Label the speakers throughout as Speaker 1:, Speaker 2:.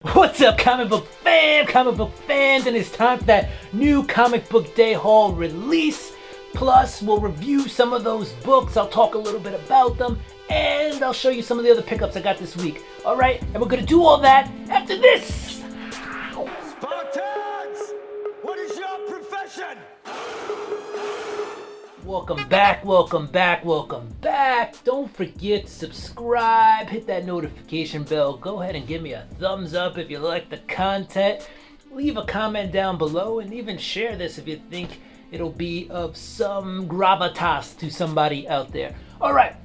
Speaker 1: What's up, comic book fans, and it's time for that new comic book day haul release. Plus, we'll review some of those books, I'll talk a little bit about them, and I'll show you some of the other pickups I got this week. Alright, and we're gonna do all that after this!
Speaker 2: Spartans! What is your profession?
Speaker 1: Welcome back. Don't forget to subscribe, hit that notification bell, go ahead and give me a thumbs up if you like the content. Leave a comment down below and even share this if you think it'll be of some gravitas to somebody out there. Alright,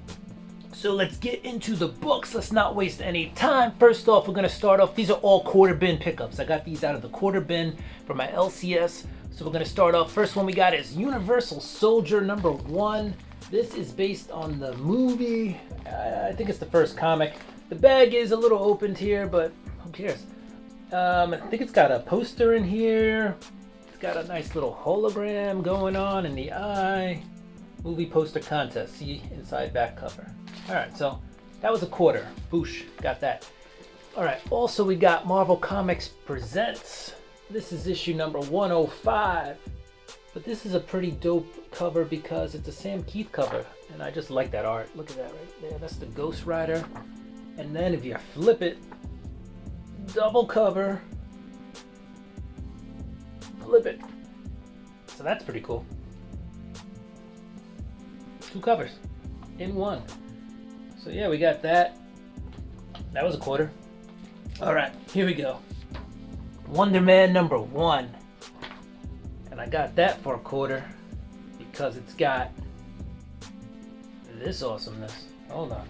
Speaker 1: so let's get into the books. Let's not waste any time. First off, we're going to start off. These are all quarter bin pickups. I got these out of the quarter bin for my LCS. So we're going to start off. First one we got is Universal Soldier #1. This is based on the movie. I think it's the first comic. The bag is a little opened here, but who cares? I think it's got a poster in here. It's got a nice little hologram going on in the eye. Movie poster contest. See inside back cover. Alright, so that was a quarter. Boosh, got that. Alright, also we got Marvel Comics Presents. This is issue number 105. But this is a pretty dope cover because it's a Sam Keith cover. And I just like that art. Look at that right there. That's the Ghost Rider. And then if you flip it, double cover, flip it. So that's pretty cool. Two covers in one. So yeah, we got that. That was a quarter. Alright, here we go. Wonder Man #1. And I got that for a quarter because it's got this awesomeness. Hold on.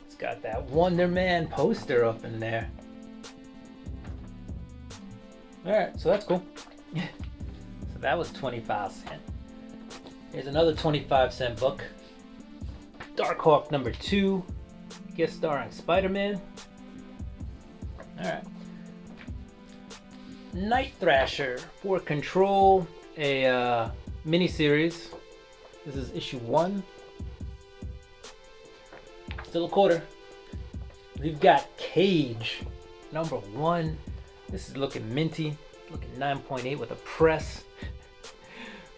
Speaker 1: It's got that Wonder Man poster up in there. Alright, so that's cool. So that was 25 cents. Here's another 25-cent book. Darkhawk #2. Guest starring SpiderMan. Alright. Night Thrasher for Control, a miniseries. This is issue 1. Still a quarter. We've got Cage #1. This is looking minty, looking 9.8 with a press.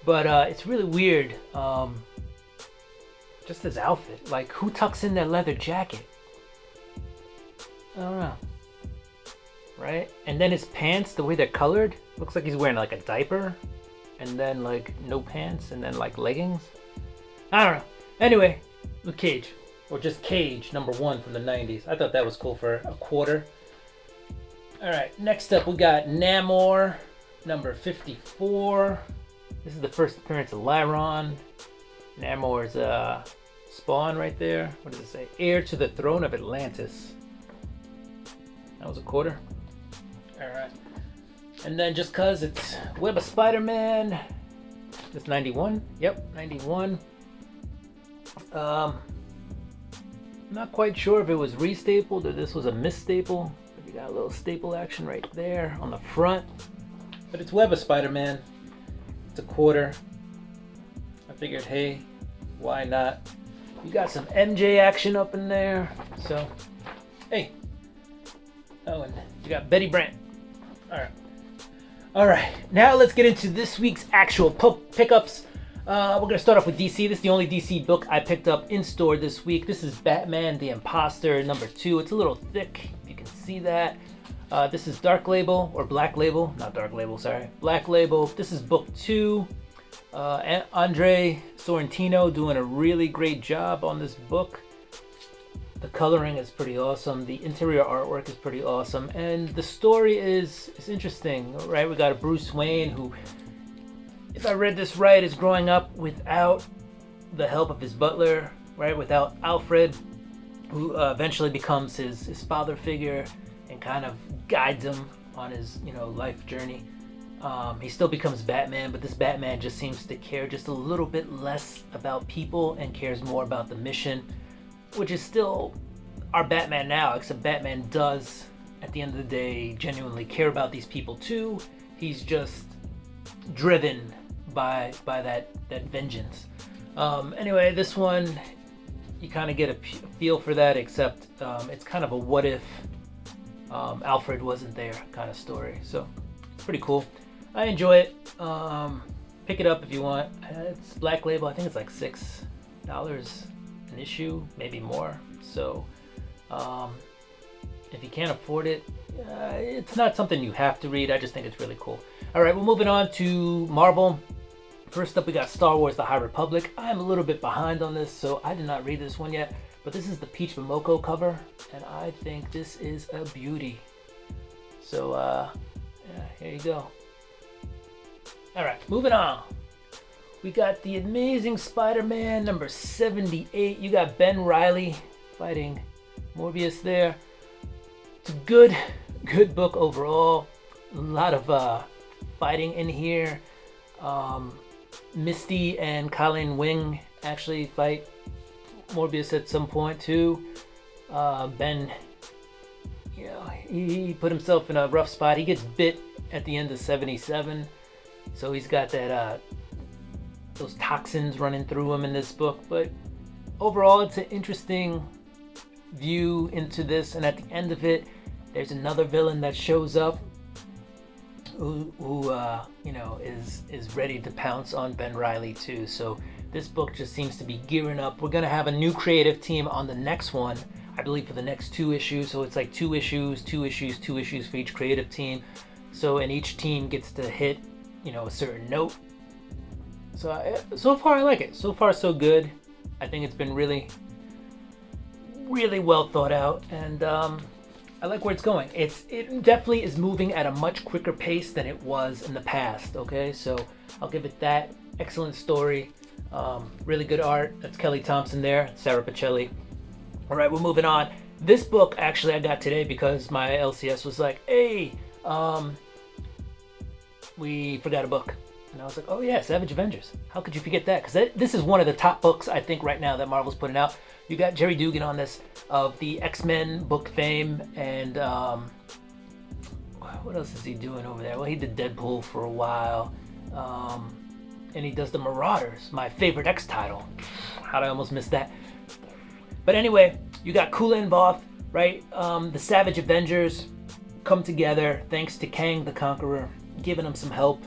Speaker 1: But it's really weird. Just his outfit. Like, who tucks in their leather jacket? I don't know. Right? And then his pants, the way they're colored, looks like he's wearing like a diaper, and then like no pants, and then like leggings. I don't know. Anyway, with Cage, or just Cage #1 from the 90s. I thought that was cool for a quarter. Alright, next up we got Namor #54. This is the first appearance of Lyron. Namor's spawn right there. What does it say? Heir to the throne of Atlantis. That was a quarter. Alright. And then just cause it's Web of Spider-Man. It's 91. Yep, 91. Not quite sure if it was restapled or this was a misstaple. But you got a little staple action right there on the front. But it's Web of Spider-Man. It's a quarter. I figured, hey, why not? You got some MJ action up in there. So, hey. Oh, and you got Betty Brant. Alright, now let's get into this week's actual pickups. We're going to start off with DC. This is the only DC book I picked up in store this week. This is Batman the Imposter &2. It's a little thick, if you can see that. This is Dark Label, or Black Label. Not Dark Label, sorry. Black Label. This is book 2. Andre Sorrentino doing a really great job on this book. The coloring is pretty awesome. The interior artwork is pretty awesome. And the story is interesting, right? We got a Bruce Wayne who, if I read this right, is growing up without the help of his butler, right? Without Alfred, who eventually becomes his father figure and kind of guides him on his, life journey. He still becomes Batman, but this Batman just seems to care just a little bit less about people and cares more about the mission, which is still our Batman now, except Batman does, at the end of the day, genuinely care about these people too. He's just driven by that vengeance. Anyway, this one, you kind of get a feel for that, except it's kind of a what if Alfred wasn't there kind of story. So it's pretty cool. I enjoy it. Pick it up if you want. It's Black Label. I think it's like $6 an issue, maybe more. So if you can't afford it, it's not something you have to read. I just think it's really cool. All right, we're moving on to Marvel. First up, we got Star Wars: The High Republic. I'm a little bit behind on this, so I did not read this one yet. But this is the Peach Momoko cover, and I think this is a beauty. So, yeah, here you go. All right, moving on. We got the Amazing Spider-Man number 78. You got Ben Reilly fighting Morbius there. It's a good book overall. A lot of fighting in here. Misty and Colleen Wing actually fight Morbius at some point too. Ben, you know, he put himself in a rough spot. He gets bit at the end of 77, so he's got that those toxins running through him in this book. But overall, it's an interesting view into this. And at the end of it, there's another villain that shows up who you know, is ready to pounce on Ben Reilly too. So this book just seems to be gearing up. We're gonna have a new creative team on the next one, I believe, for the next 2 issues. So it's like 2 issues for each creative team. So, and each team gets to hit, you know, a certain note. So so far I like it. So far so good. I think it's been really well thought out, and I like where it's going. It definitely is moving at a much quicker pace than it was in the past. Okay, so I'll give it that. Excellent story. Really good art. That's Kelly Thompson there. Sarah Pacelli. All right, we're moving on. This book actually I got today because my LCS was like, hey, we forgot a book. And I was like, oh yeah, Savage Avengers. How could you forget that? Because this is one of the top books I think right now that Marvel's putting out. You got Jerry Dugan on this, of the X-Men book fame, and what else is he doing over there? Well, he did Deadpool for a while, and he does the Marauders, my favorite X title. How'd I almost miss that? But anyway, you got Kula and Voth, right? The Savage Avengers come together thanks to Kang the Conqueror giving them some help.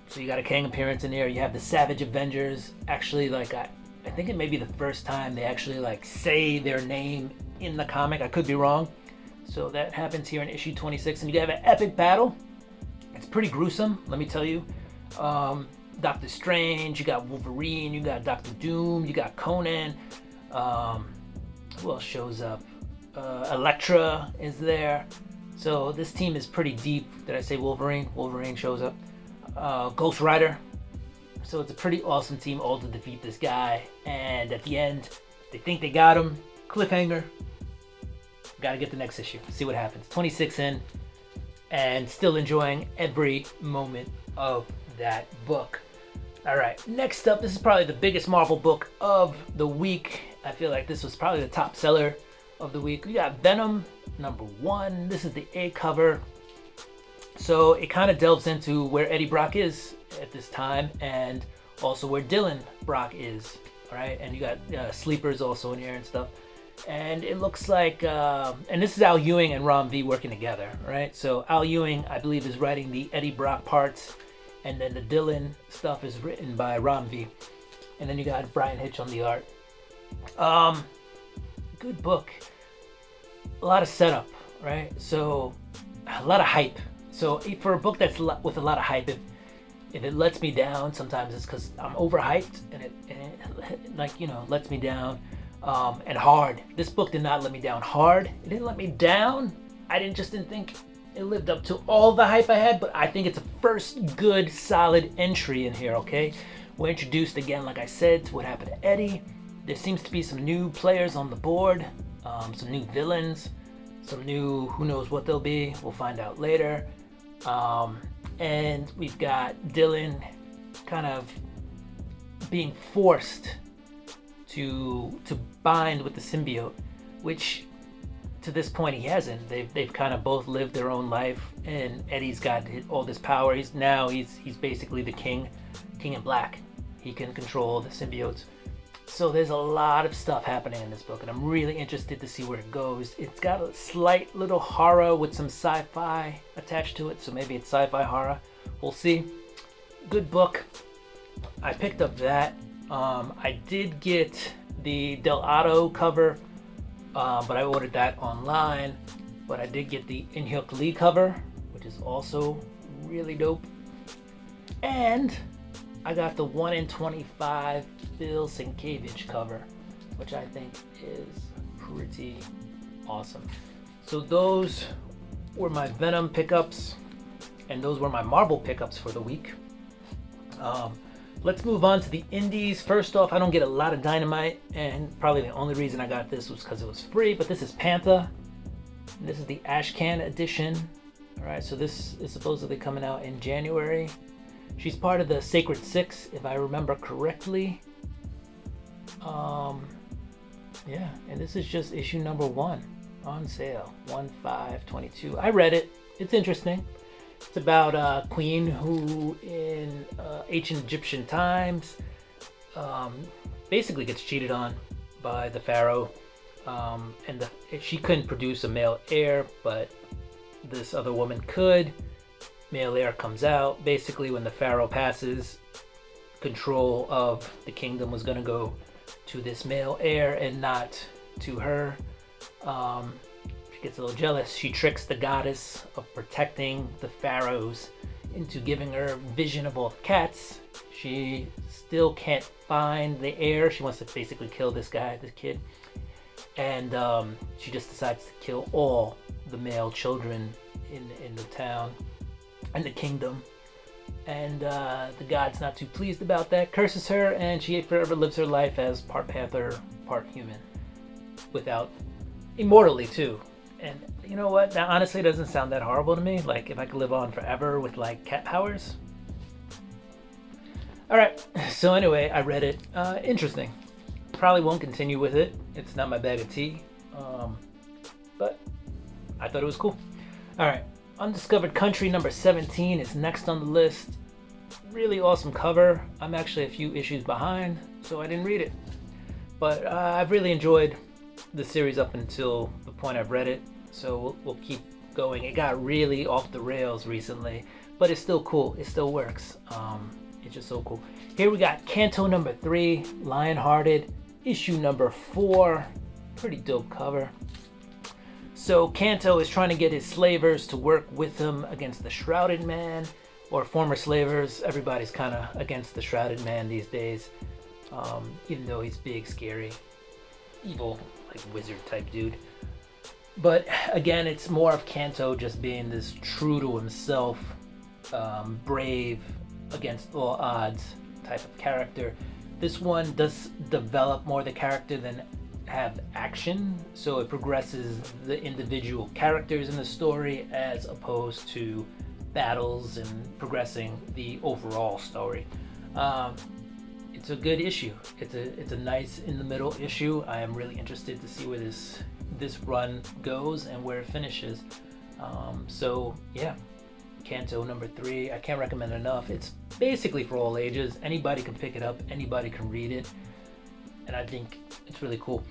Speaker 1: So you got a Kang appearance in here. You have the Savage Avengers. Actually, like I think it may be the first time they actually like say their name in the comic. I could be wrong. So that happens here in issue 26, and you have an epic battle. It's pretty gruesome, let me tell you. Doctor Strange, you got Wolverine, you got Doctor Doom, you got Conan. Who else shows up? Elektra is there. So this team is pretty deep. Did I say Wolverine? Wolverine shows up. Ghost Rider. So it's a pretty awesome team all to defeat this guy. And at the end, they think they got him. Cliffhanger. Gotta get the next issue. See what happens. 26 in. And still enjoying every moment of that book. Alright, next up, this is probably the biggest Marvel book of the week. I feel like this was probably the top seller of the week. We got Venom, #1. This is the A cover. So it kind of delves into where Eddie Brock is at this time, and also where Dylan Brock is. All right, and you got Sleepers also in here and stuff. And it looks like, and this is Al Ewing and Ron V working together, right? So Al Ewing, I believe, is writing the Eddie Brock parts, and then the Dylan stuff is written by Ron V. And then you got Brian Hitch on the art. Good book. A lot of setup, right? So a lot of hype. So for a book that's with a lot of hype, if it lets me down, sometimes it's because I'm overhyped, and it like, you know, lets me down. And hard. This book did not let me down hard. It didn't let me down. I didn't think it lived up to all the hype I had, but I think it's a first good, solid entry in here, okay? We're introduced again, like I said, to what happened to Eddie. There seems to be some new players on the board, some new villains, some new, who knows what they'll be. We'll find out later. And we've got Dylan kind of being forced to bind with the symbiote, which to this point he hasn't. They've kind of both lived their own life, and Eddie's got all this power. He's basically the king in black. He can control the symbiotes. So there's a lot of stuff happening in this book, and I'm really interested to see where it goes. It's got a slight little horror with some sci-fi attached to it, so maybe it's sci-fi horror. We'll see. Good book. I picked up that. I did get the Del Auto cover, but I ordered that online. But I did get the In-Hyuk Lee cover, which is also really dope. And I got the 1 in 25 Phil Sienkiewicz cover, which I think is pretty awesome. So those were my Venom pickups, and those were my Marvel pickups for the week. Let's move on to the indies. First off, I don't get a lot of Dynamite, and probably the only reason I got this was because it was free, but this is Panther. And this is the Ashkan Edition. Alright, so this is supposedly coming out in January. She's part of the Sacred Six, if I remember correctly. Yeah, and this is just issue number 1 on sale, 1/5/22. I read it. It's interesting. It's about a queen who, in ancient Egyptian times, basically gets cheated on by the pharaoh, and she couldn't produce a male heir, but this other woman could. Male heir comes out. Basically, when the pharaoh passes, control of the kingdom was going to go to this male heir and not to her. She gets a little jealous. She tricks the goddess of protecting the pharaohs into giving her vision of all the cats. She still can't find the heir. She wants to basically kill this guy, this kid. And she just decides to kill all the male children in the town and the kingdom. And the god's not too pleased about that, curses her, and she forever lives her life as part panther, part human, without immortally too. And you know what? That honestly doesn't sound that horrible to me. Like if I could live on forever with like cat powers. All right. So anyway, I read it. Interesting. Probably won't continue with it. It's not my bag of tea. But I thought it was cool. All right. Undiscovered Country number 17 is next on the list. Really awesome cover. I'm actually a few issues behind, so I didn't read it. But I've really enjoyed the series up until the point I've read it, so we'll keep going. It got really off the rails recently, but it's still cool. It still works. It's just so cool. Here we got Canto number 3, Lionhearted, issue number 4. Pretty dope cover. So Canto is trying to get his slavers to work with him against the Shrouded Man, or former slavers. Everybody's kind of against the Shrouded Man these days, even though he's big, scary, evil, like wizard type dude. But again, it's more of Canto just being this true to himself, brave against all odds type of character. This one does develop more the character than have action, so it progresses the individual characters in the story as opposed to battles and progressing the overall story. It's a good issue. It's a nice in the middle issue. I am really interested to see where this run goes and where it finishes. So yeah, Canto number 3. I can't recommend it enough. It's basically for all ages. Anybody can pick it up. Anybody can read it. And I think it's really cool.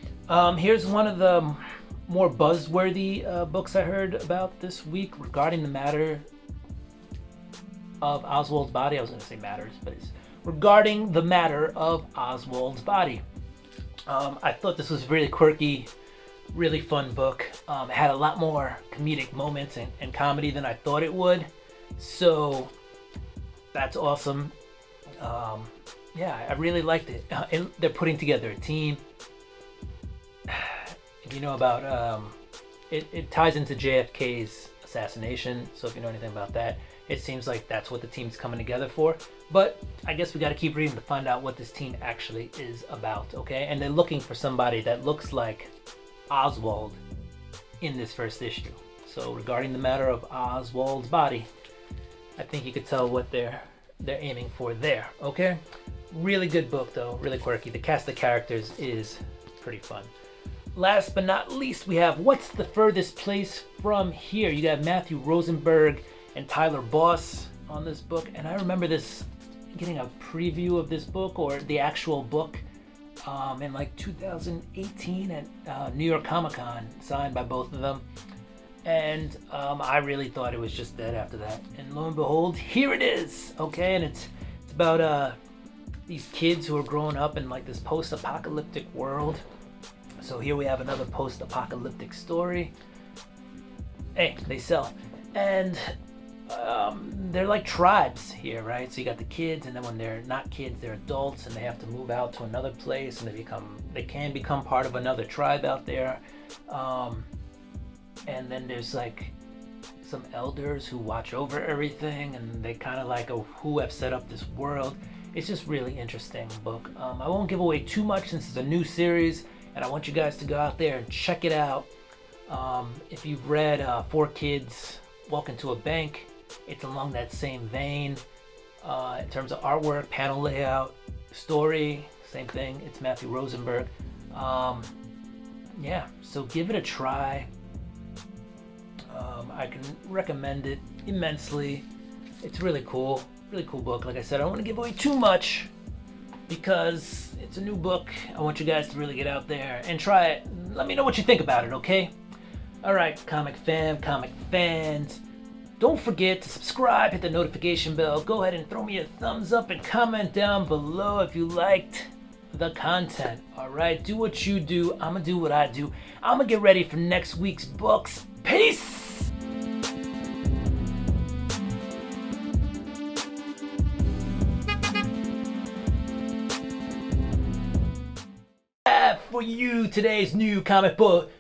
Speaker 1: Here's one of the more buzzworthy books I heard about this week regarding the matter of Oswald's body. I was going to say matters, but it's regarding the matter of Oswald's body. I thought this was a really quirky, really fun book. It had a lot more comedic moments and comedy than I thought it would. So that's awesome. Yeah, I really liked it. They're putting together a team. If you know about, it ties into JFK's assassination. So if you know anything about that, it seems like that's what the team's coming together for. But I guess we got to keep reading to find out what this team actually is about, okay? And they're looking for somebody that looks like Oswald in this first issue. So regarding the matter of Oswald's body, I think you could tell what they're aiming for there, okay? Really good book though, really quirky. The cast of characters is pretty fun. Last but not least, we have What's the Furthest Place From Here? You got Matthew Rosenberg and Tyler Boss on this book, and I remember getting a preview of this book, or the actual book, in like 2018 at New York Comic Con, signed by both of them. And I really thought it was just dead after that. And lo and behold, here it is. Okay, and it's about these kids who are growing up in like this post-apocalyptic world. So here we have another post-apocalyptic story. Hey, they sell. And they're like tribes here, right? So you got the kids, and then when they're not kids, they're adults, and they have to move out to another place, and they can become part of another tribe out there. And then there's like some elders who watch over everything, and they kind of like who have set up this world. It's just really interesting book. I won't give away too much since it's a new series, and I want you guys to go out there and check it out. If you've read Four Kids Walk Into a Bank, it's along that same vein. In terms of artwork, panel layout, story, same thing. It's Matthew Rosenberg. Yeah, so give it a try. I can recommend it immensely. It's really cool book. Like I said, I don't want to give away too much because it's a new book. I want you guys to really get out there and try it. Let me know what you think about it, okay? Alright, comic fans, don't forget to subscribe, hit the notification bell, go ahead and throw me a thumbs up and comment down below if you liked the content. Alright, do what you do, I'm gonna do what I do. I'm gonna get ready for next week's books. Peace! For you, today's new comic book.